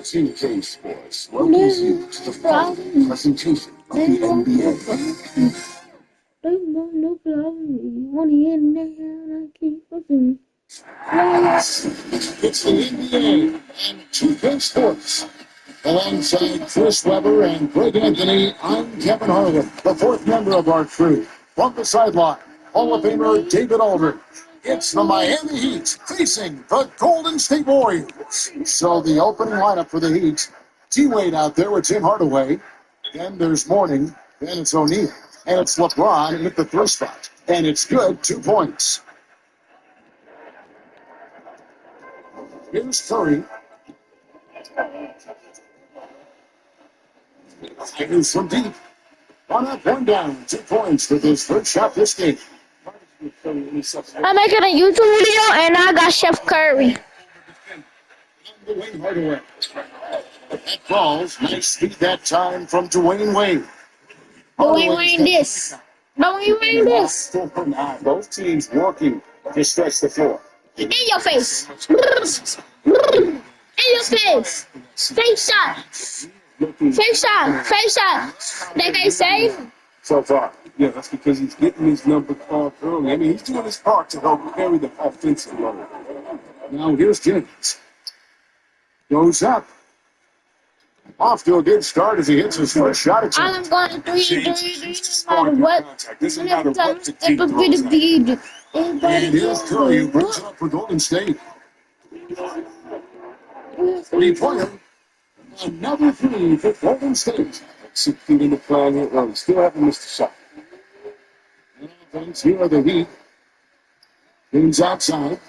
TK Sports welcomes you to the following presentation of the NBA. No problem. Money in there, I keep looking. It's the NBA and TK Sports. Alongside Chris Webber and Greg Anthony, I'm Kevin Harlan, the fourth member of our crew. From the sideline, Hall of Famer David Aldridge. It's the Miami Heat facing the Golden State Warriors. So the opening lineup for the Heat, T-Wade out there with Tim Hardaway. Then there's Mourning. Then it's O'Neal. And it's LeBron at the 3 spot. And it's good, 2 points. Here's Curry. Fires from deep. 1 up, 1 down. 2 points for his first shot this game. I'm making a YouTube video and I got Chef Curry. Dwayne Hardaway. That falls. Nice speed that time from Dwayne Wade. Dwayne Wayne this. Dwayne Wayne this. Both teams working to stretch the floor. In your face. In your face. Face shot. Face shot. Face shot. That guy saved. So far. Yeah, that's because he's getting his number called early. I mean, he's doing his part to help carry the offensive load. Now here's Jennings. Goes up. Off to a good start as he hits his first shot at I'm going to 3 no matter what. Doesn't matter what the team Every throws bit of at. the And everybody here's Curry who brings it up for Golden State. 3-pointer. Another 3 for Golden State. Executing the plan here early. Still haven't missed a shot. Thanks. Here are the Heat. Things outside.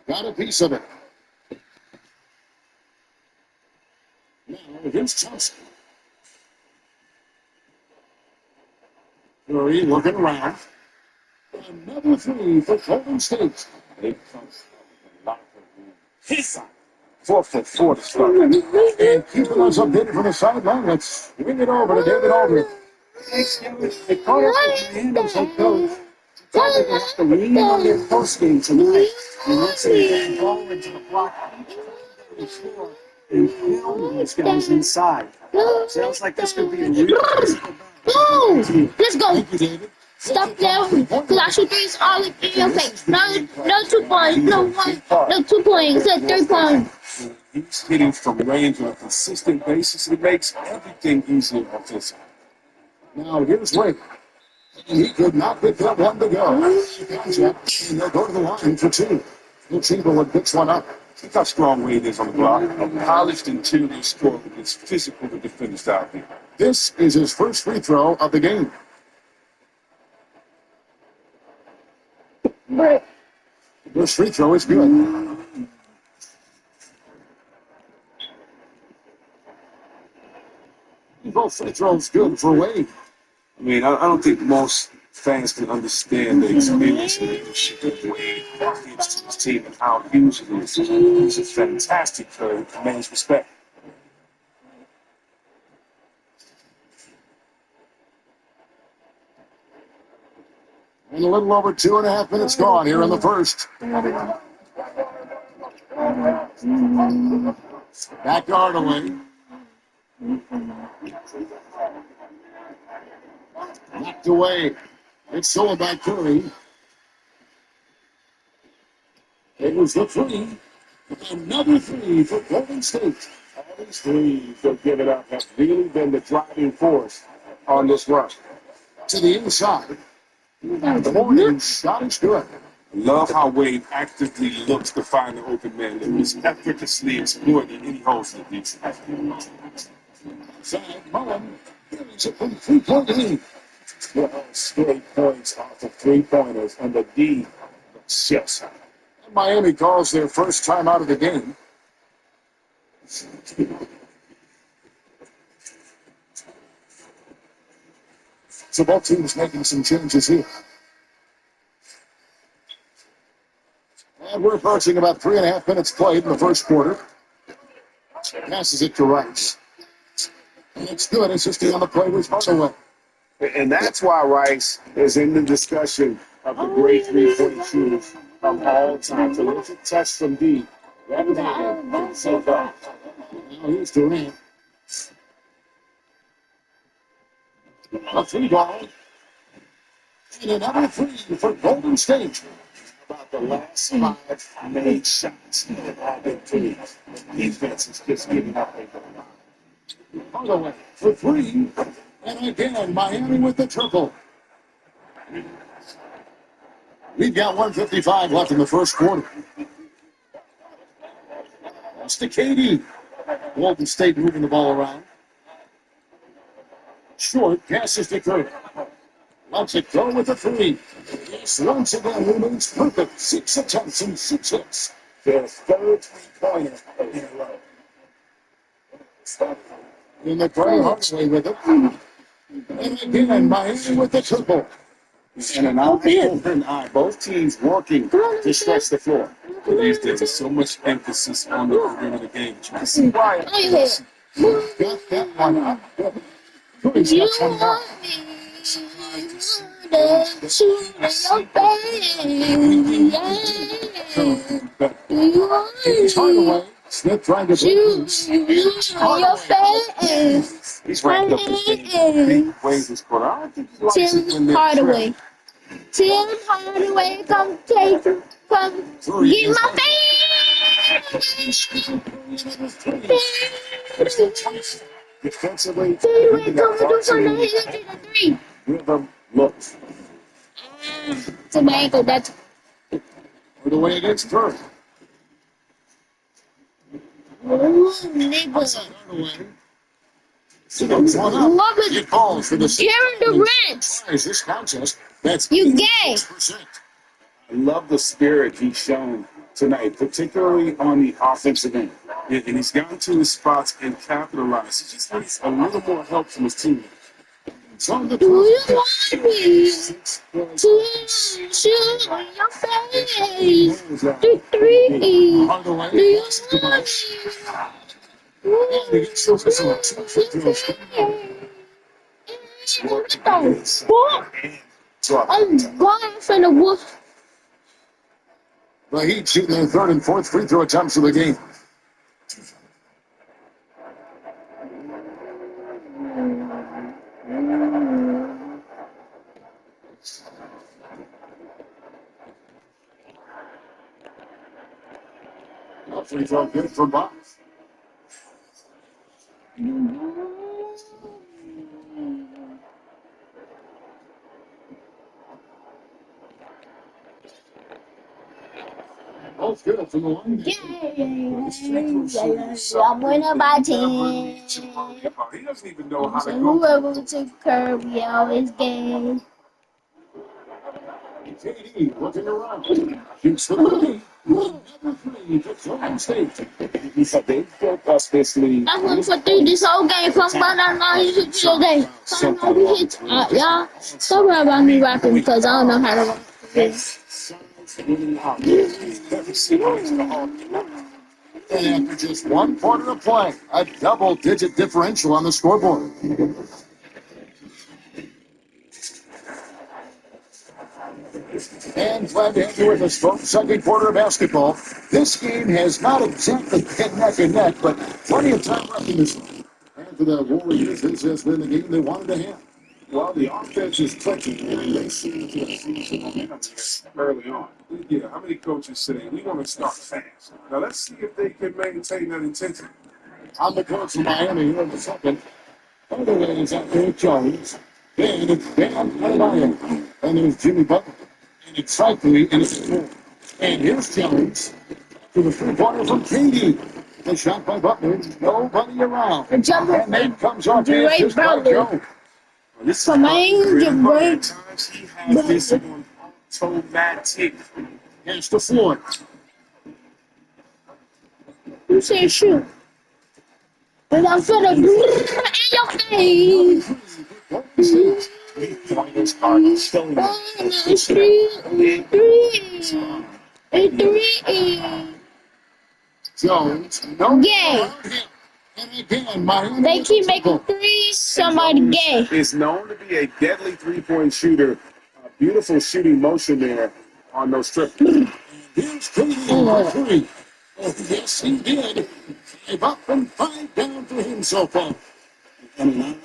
Got a piece of it. Now here's Thompson. Curry looking around. Another 3 for Golden State. 4-for-4 to start. And keeping us updated from the sideline. Let's bring it over to David Aldridge. Thanks, Kevin. They caught up with Miami's head coach. Told them they have to lean on their post game tonight. And once they get forward to the block, each the floor and pound these guys inside. Sounds like this could be a real physical battle. Let's go. Thank you, David. Stop there. Clash of threes all in your face. No 2 points. No 1. No 2 points. 3 points. He's hitting from range on a consistent basis. It makes everything easier offensively. Now here's Wade. He could not pick that one to go. And they'll go to the line for 2. Will Chamberlain picks one up. Look how strong Wade is on the block. A polished interior scorer who gets physical to defenders out there. This is his first free throw of the game. First free throw is good. Both free throws good for Wade. I mean, I don't think most fans can understand the experience and leadership of Wade gives to his team and how huge it is. He's a fantastic player who commands respect. And a little over 2.5 minutes gone here in the first. Back guard away. Knocked away. It's stolen by Curry. It was the three. Another three for Golden State. All these threes they're giving up have really been the driving force on this run. To the inside. The morning shot is good. Love how Wade actively looks to find the open man and is effortlessly exploiting any holes that leads. Side Mullen carries it from 3-point lead. 12 straight points off of 3-pointers, and the D shifts. Miami calls their first time out of the game. So both teams making some changes here. And we're approaching about 3.5 minutes played in the first quarter. Passes it to Rice. And it's good. Assisting on the play was Hardaway. And that's why Rice is in the discussion of the great three-point shooters of all time. So look at touch from D. So far. Now here's Durant. A three ball. And another three for Golden State. About the last 5 made shots have all been threes. Defense is just giving up a lot. Hardaway for three. And again, Miami with the triple. We've got 1:55 left in the first quarter. That's to KD. Golden State moving the ball around. Short passes to Curry. Lets it go with a three. This once again remains perfect. 6 attempts and 6 hits. Their third three-pointer in a row. In the Gray Hardaway with it. And again, Miami with the triple. And an open eye. Both teams working to stretch the floor. These days, there's so much emphasis on the beginning of the game. You can see why. Got that one up. Curry's You got 29. want me to shoot in your face. You want Here's me Hardaway. Smith trying to break loose. shoot in your face. He's ranked up in big ways this quarter. I don't think he likes it when Tim they're Hardaway. Tim Hardaway, come take, come get my face. defensively. Hardaway coming through from the hill to the three. Rhythm looks. To my ankle, that's Hardaway against Curry. nigga. Hardaway. One up. Love it. It falls for the Kevin Durant, this contest. That's you gay. 86%. I love the spirit he's shown tonight, particularly on the offensive end. And he's gotten to his spots and capitalized. He just needs a little more help from his team. From the Do you want me to shoot on your face? The three. Hardaway. Do you want me? I'm going for the wolf. The Heat shooting their third and fourth free throw attempts of the game. Free throw good for Box. Both good from the line. I'm winning by 10. He doesn't even know how to So go. whoever took Kirby out his game. KD looking around. Shoots the three. Another three for Golden State. He said they built us this league. I went for three this whole game. Come on, I know he hit today. Come on, we hit. Y'all, don't worry about me rapping because I don't know how to rap. And after just 1 quarter of play, a double-digit differential on the scoreboard. And glad to have you with us, folks. Second quarter of basketball. This game has not exactly been neck and neck, but plenty of time left in this one. And for the Warriors, this has been the game they wanted to have. Well, the offense is clicking, and they seem to have seen some momentum here early on. Yeah, how many coaches say we want to start fast? Now let's see if they can maintain that intensity. On the court for Miami here in the second. Hardaway is out there, Jones. Then it's Dan Adebayo. And there's Jimmy Butler. And it's Cycling in his four. And here's Jones to the three-pointer from Katie. The shot by Butler. Nobody around. The jumper And then comes off the Dre assist by Butler. Jones. This is From Angel Bird. at times he has this on automatic. Here's the floor. You say shoot. And I'm gonna in your face. Three-pointers are killing them. Three. Jones. No. Gay. And again, Miami. They keep making threes. Somebody gay. Is known to be a deadly three-point shooter. Beautiful shooting motion there on those triples. Here's Katie for three. Oh, yes, he did. 5 up and 5 down for him so far. And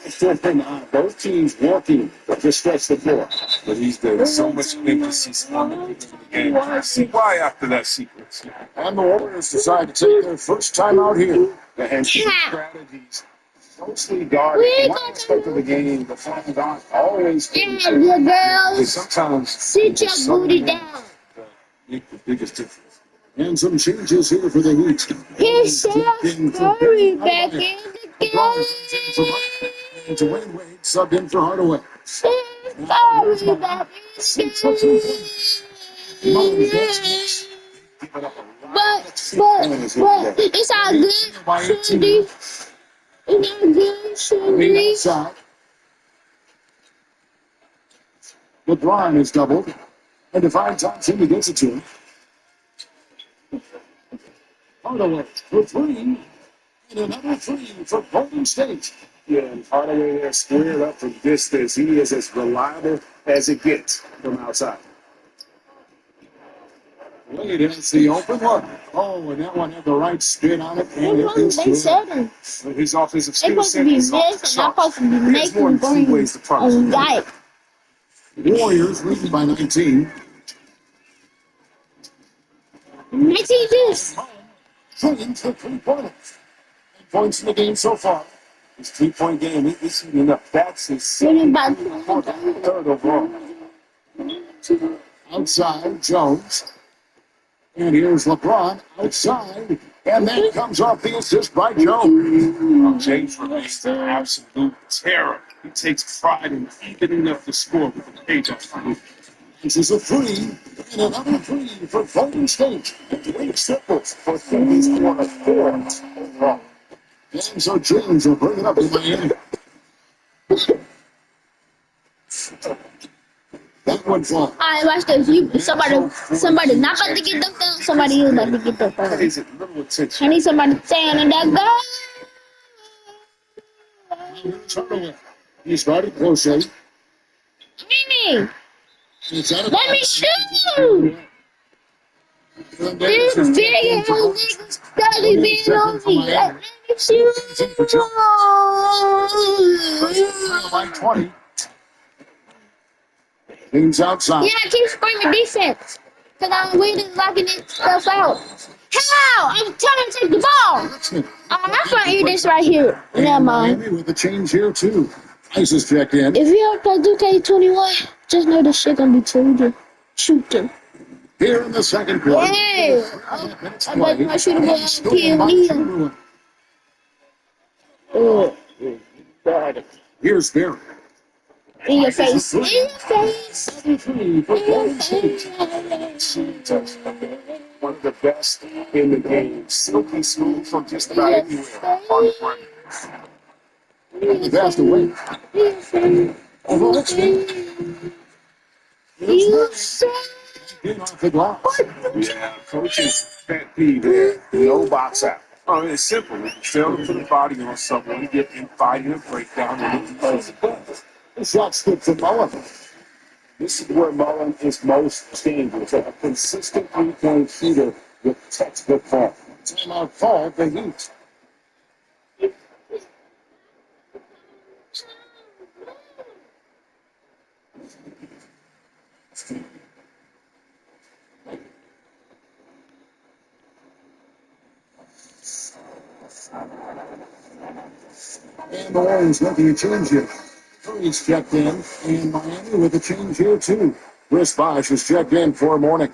both teams working to stretch the floor. But he's got so much emphasis on the game. I see why after that sequence. And the Warriors decide to take their first time out here. And strategies mostly guard one aspect of the game. The fans aren't always. Yeah, good girls. Sometimes Sit your booty down. make the biggest difference. And some changes here for the Heat. Here's Seth Curry back in the LeBron game. comes in for and Dwayne Wade subbed in for Hardaway. Seth Curry back in the game. But it's all good, Cindy. It's all good, Cindy. Outside. LeBron is doubled. And Devine Thompson gets it to him. Hardaway for three. And another three for Golden State. Yeah, and Hardaway there squared up from distance. He is as reliable as it gets from outside. Wade has the open look. Oh, and that one had the right spin on it. And it is They good. said it. But his offensive They skill supposed to set be is off the this, and I'm charts. supposed to be There's more making than two ways to green. prosper. Right. Warriors leading by 19. 19 this. Trillions for 3 points. 8 points in the game so far. His 3-point game, he's shooting enough. That's his Winning by third overall. Outside, Jones. And here's LeBron outside. And then comes off the assist by Jones. James remains an absolute terror. He takes pride in evening up the score with the page off. This is a three. And another three for Golden State. Three triples for his quarter four overall. And so James will bring it up to Miami. That one fall. Alright, watch this. Somebody not about to get dunked on. Somebody is about to get dunked That on. is a little attention. I need somebody saying that Hardaway. He started crochet. Mimi, It's out of let me shoot. This big ass nigga study being on me. Let me shoot. by 20. Teams outside. Yeah, I keep screaming defense. Because I'm really locking it stuff out. How? I'm trying to take the ball. I'm not going to eat this right here. Never mind. Miami with a change here, too. Ice is checked in. If you ever play 2K21, just know this shit going to be children. Shooting. Here in the second quarter. Hey! I bet my shooter boy kill me. Oh, Here's Barry. in your face. In your face. 73 for In your Golden State. face. One of the best in the game. Silky smooth from just about anywhere on the front. He passed away. Oh, that's good. You say In off the glass. Yeah, coach's pet peeve there. No box out. Oh, it's simple. If you fail to put a body on someone, you get in fighting a breakdown and The shot's good for Mullen. this is where Mullen is most dangerous. A consistent three-point shooter with textbook form. Timeout call the Heat. And the Warriors making a change here. Curry's checked in, and Miami with a change here too. Chris Bosh is checked in for Morning.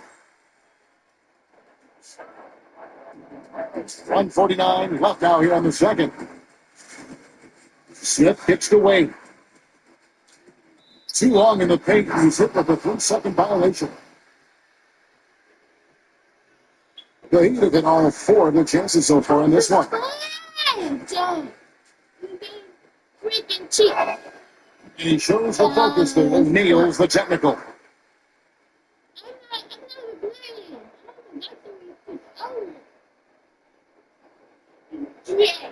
1:49 left now here in the second. Smith pitched away. Too long in the paint. He's hit with a 3-second violation. The Heat have hit all 4 of their chances so far in this one. Freaking cheap. And he shows the focus there and nails the technical. I'm not playing. Yeah.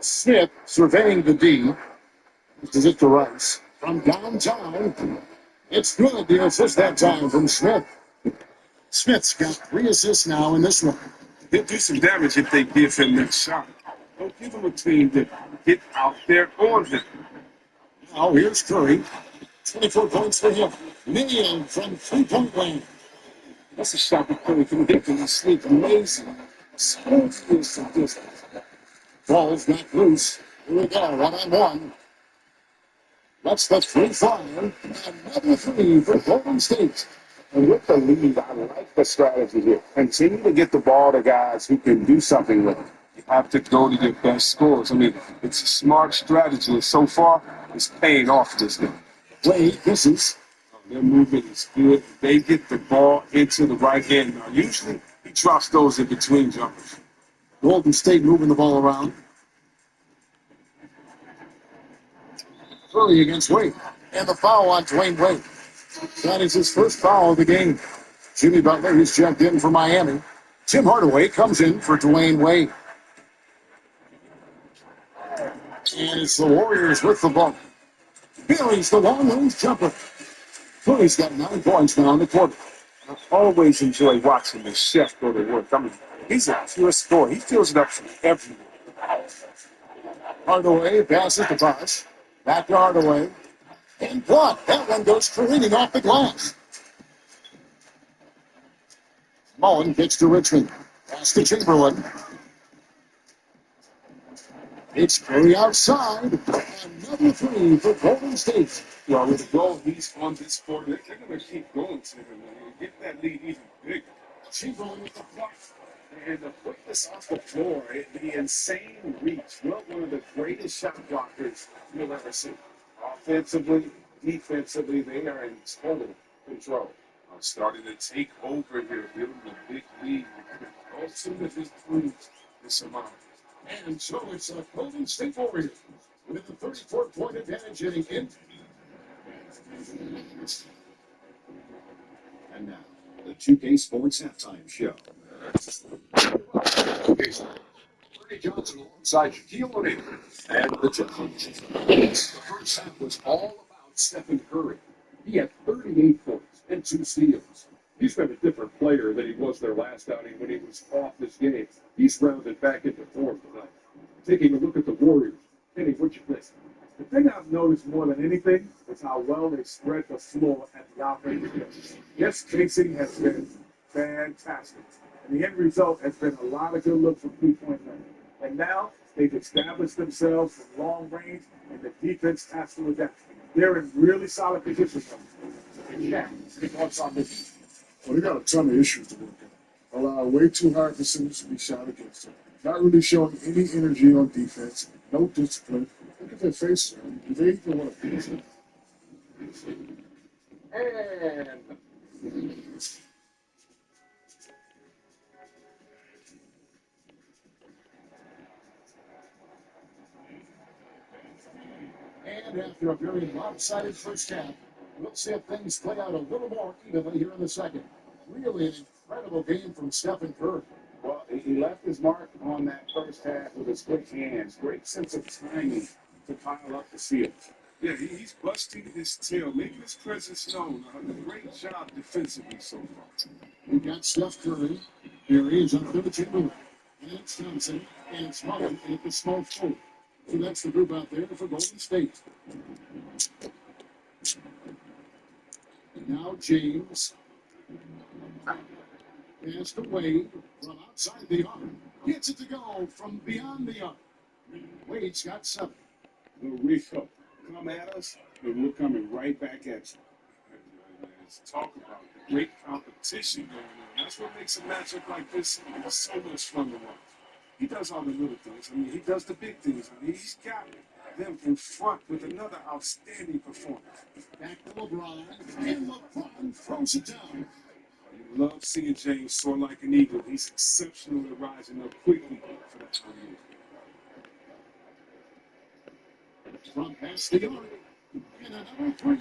Smith surveying the D. This is it to Rice. From downtown, it's good. The assist that time from Smith. Smith's got 3 assists now in this one. He'll do some damage if they give him that shot. Don't give him a team to get out there on him. Now here's Curry. 24 points for him. Nailed from 3-point range. That's a shot that Curry can hit when he's sleeping. Amazing. Smooth is from distance. Ball's back loose. Here we go, 1-on-1. That's the 3-5. Another 3 for Golden State. And with the lead, I like the strategy here. Continue to get the ball to guys who can do something with it. You have to go to your best scores. I mean, it's a smart strategy, and so far, it's paying off this game. Wade misses. Their movement is good. They get the ball into the right hand. Now, usually, he drops those in between jumpers. Golden State moving the ball around. Curry against Wade. And the foul on Dwayne Wade. That is his first foul of the game. Jimmy Butler, he's checked in for Miami. Tim Hardaway comes in for Dwayne Wade. And it's the Warriors with the ball. Buries the long-range jumper. Curry's got 9 points now in the quarter. I always enjoy watching the chef go to work. I mean, he's a pure scorer. He fills it up from everywhere. Hardaway passes to Bosh. Back to Hardaway. And blocked. That one goes careening off the glass. Mullen gets to Richmond. Pass to Chamberlain. It's Curry outside. Another 3 for Golden State. Well, with the goal he's on this court, they're going to keep going to him and get that lead even bigger. Chamberlain with the block. And the quickness off the floor, the insane reach. Well, one of the greatest shot blockers you'll ever see. Offensively, defensively, they are in total control. I'm starting to take over here, building a big lead. All 2 of his threes this amount. And so it's a Golden State Warriors with a 34-point advantage heading in. And now, the 2K Sports Halftime Show. Ernie Johnson alongside Shaquille O'Neal and the Giants. The first half was all about Stephen Curry. He had 38 points and 2 steals. He's been a different player than he was their last outing when he was off this game. He's rounded back into form tonight. Taking a look at the Warriors. Kenny, what you think? The thing I've noticed more than anything is how well they spread the floor at the offensive end. Yes, chasing has been fantastic. And the end result has been a lot of good looks from 3-point land. And now they've established themselves from long range, and the defense has to adapt. They're in really solid position. And yeah, it's on the defense. Well, they got a ton of issues to work on. Allow way too high percentage to be shot against them. Not really showing any energy on defense. No discipline. Look at their faces. Do they even want to beat them? And after a very lopsided first half, we'll see if things play out a little more evenly here in the second. Really an incredible game from Stephen Curry. Well, he left his mark on that first half with his quick hands. Great sense of timing to pile up the field. Yeah, he's busting his tail, making his presence known. Great job defensively so far. We got Steph Curry. Here he is under the Chamberlain. And it's Thompson, and it's Mullen, and it's small forward. So that's the group out there for Golden State. And now James passed away from outside the arc. Gets it to go from beyond the arc. Wade's got 7. The Rico come at us, but we're coming right back at you. Let's talk about the great competition going on. That's what makes a matchup like this so much fun to watch. He does all the little things. I mean, he does the big things. I mean, he's got them in front with another outstanding performance. Back to LeBron, and LeBron throws it down. You love seeing James soar like an eagle. He's exceptional at rising up quickly for that time of year. From past the arc, and another 3.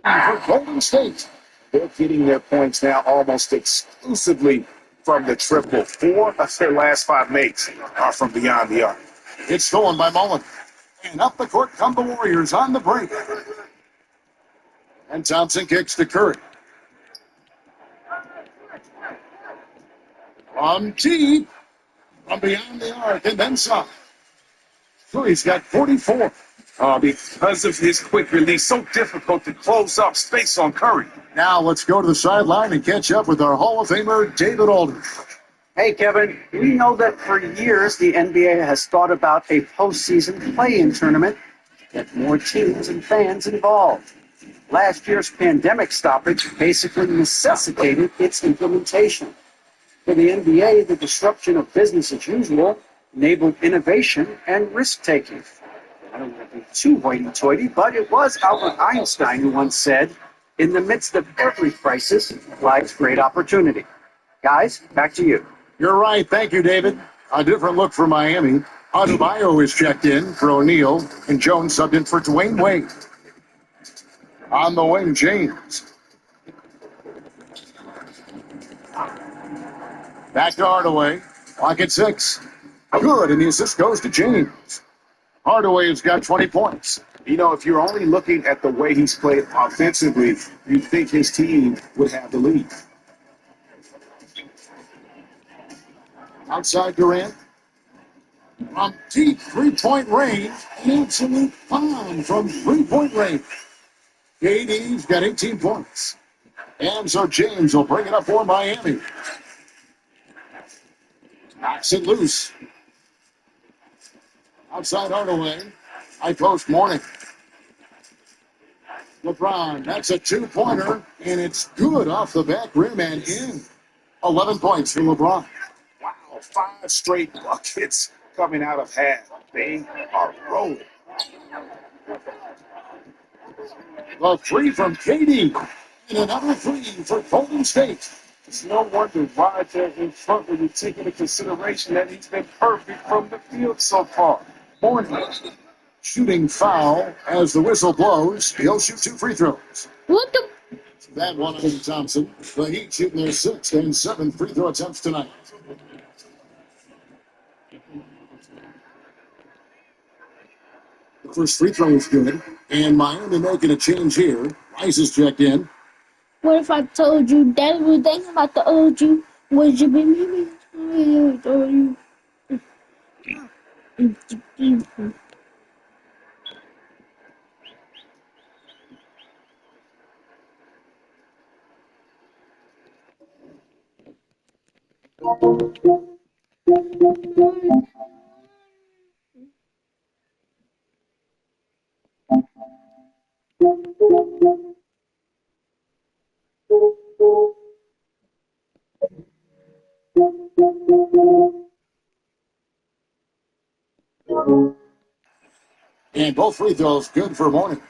For Golden State, They're getting their points now almost exclusively from the triple. 4 of their last 5 makes are from beyond the arc. it's stolen by Mullen. And up the court come the Warriors on the break. And Thompson kicks to Curry. From deep, from beyond the arc, and then some. Curry's got 44. Because of his quick release, so difficult to close up space on Curry. Now let's go to the sideline and catch up with our Hall of Famer, David Aldridge. Hey, Kevin, we know that for years the NBA has thought about a postseason play-in tournament to get more teams and fans involved. Last year's pandemic stoppage basically necessitated its implementation. For the NBA, the disruption of business as usual enabled innovation and risk-taking. I don't want to be too hoity-toity, but it was Albert Einstein who once said, "In the midst of every crisis lies great opportunity." Guys, back to you. You're right. Thank you, David. A different look for Miami. Adebayo is checked in for O'Neal, and Jones subbed in for Dwayne Wade. On the wing, James. Back to Hardaway. Clock at 6. Good, and the assist goes to James. Hardaway has got 20 points. You know, if you're only looking at the way he's played offensively, you'd think his team would have the lead. Outside Durant. From deep three-point range, an absolute bomb from three-point range. KD's got 18 points. And so James will bring it up for Miami. Knocks it loose. Outside Hardaway. High post Morning. LeBron, that's a two-pointer, and it's good off the back rim and in. 11 points for LeBron. Wow, 5 straight buckets coming out of half. They are rolling. The 3 from KD, and another 3 for Golden State. It's no wonder why they're in front when you take into consideration that he's been perfect from the field so far. Morning. Shooting foul as the whistle blows. He'll shoot 2 free throws. What the? That one on Thompson. The Heat shooting their 6th and 7th free throw attempts tonight. First free throw is good. And Miami making a change here. Rice is checked in. What if I told you that was thinking about the old you? Would you be me? And both free throws good for Morning.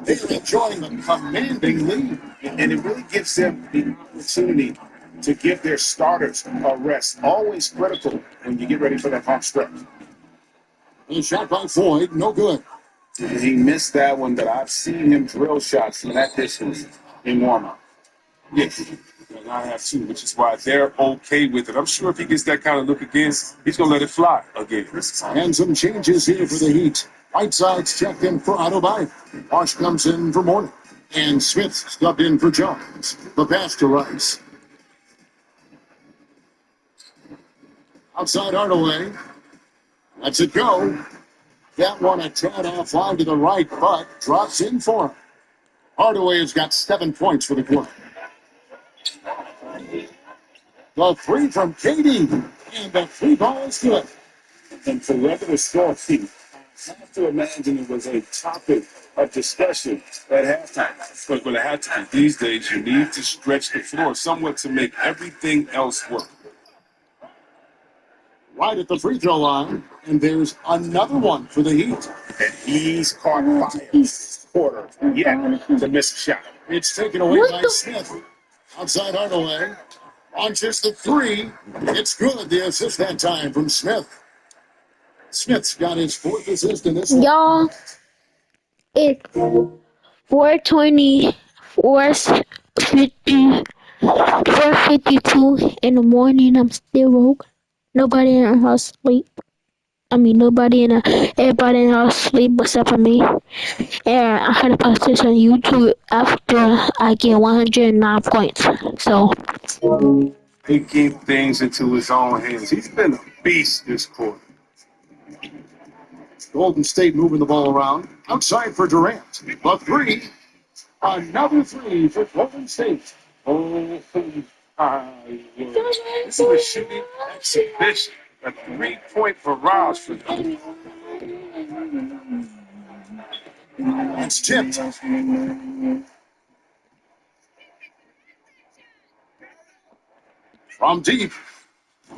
They're enjoying a commanding lead. And it really gives them the opportunity to give their starters a rest. Always critical when you get ready for that home stretch. And shot by Floyd, no good. He missed that one, but I've seen him drill shots from that distance in warm-up. Yes, and I have too, which is why they're okay with it. I'm sure if he gets that kind of look again, he's going to let it fly again. And some changes here for the Heat. Whiteside's checked in for Adebayo. Marsh comes in for Morning. And Smith subbed in for Jones. The pass to Rice. Outside Hardaway. Lets it go. That one a tad offline to the right, but drops in for him. Hardaway has got 7 points for the quarter. The three from KD. And the free ball is good. And for regular score team, I have to imagine it was a topic of discussion at halftime. But what it had to be these days, you need to stretch the floor somewhat to make everything else work. Right at the free throw line. And there's another one for the Heat. And he's caught fire this quarter yet to miss a shot. It's taken away by Smith. Outside Hardaway. Launches the three. It's good. The assist that time from Smith. Smith's got his fourth assist in this one. Y'all, it's 4:20, 4:50, 4:52 in the morning. I'm still woke. Nobody in the house sleep. Everybody in the house sleep except for me. And I had to post this on YouTube after I get 109 points. So, Taking things into his own hands. He's been a beast this quarter. Golden State moving the ball around. Outside for Durant. The three. Another three for Golden State. Oh, this is a shooting exhibition. A 3-point barrage for them. It's tipped. From deep.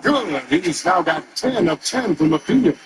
Good. He's now got 10 of 10 from the field.